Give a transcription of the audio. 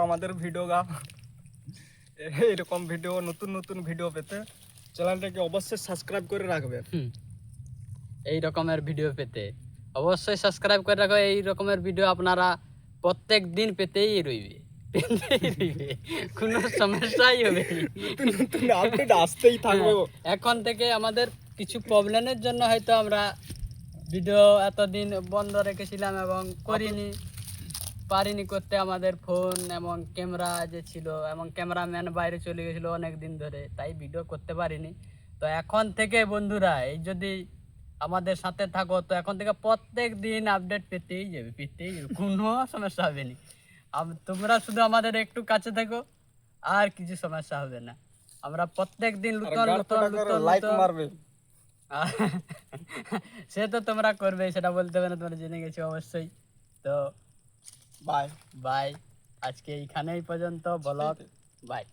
আমাদের ভিডিও এরকম ভিডিও নতুন নতুন ভিডিও পেতে চ্যানেলটাকে অবশ্যই সাবস্ক্রাইব করে রাখবেন। এই রকমের ভিডিও পেতে অবশ্যই সাবস্ক্রাইব করে রাখো। এই রকমের ভিডিও আপনারা প্রত্যেক দিন পেতেই রইবে, কোনো সমস্যাই হবে নতুন নতুন আপডেট আসতেই থাকবে। এখন থেকে আমাদের কিছু প্রবলেমের জন্য হয়তো আমরা ভিডিও এতদিন বন্ধ রেখেছিলাম এবং পারিনি করতে। আমাদের ফোন এবং ক্যামেরা যে ছিল এবং ক্যামেরাম্যান বাইরে চলে গেছিলো অনেক দিন ধরে, তাই ভিডিও করতে পারিনি। তো এখন থেকে বন্ধুরা এই যদি আমাদের সাথে থাকো তো এখন থেকে প্রত্যেক দিন আপডেট পেতেই যাবে, কোনো সমস্যা হবে না। তোমরা শুধু আমাদের একটু কাছে থাকো, আর কিছু সমস্যা হবে না। আমরা প্রত্যেক দিন লাইক মারবে। সে তো তোমরা করবে, সেটা বলতে হবে না, তোমরা জেনে গেছো অবশ্যই। তো বাই বাই, আজকে এইখানেই পর্যন্ত ব্লগ। বাই।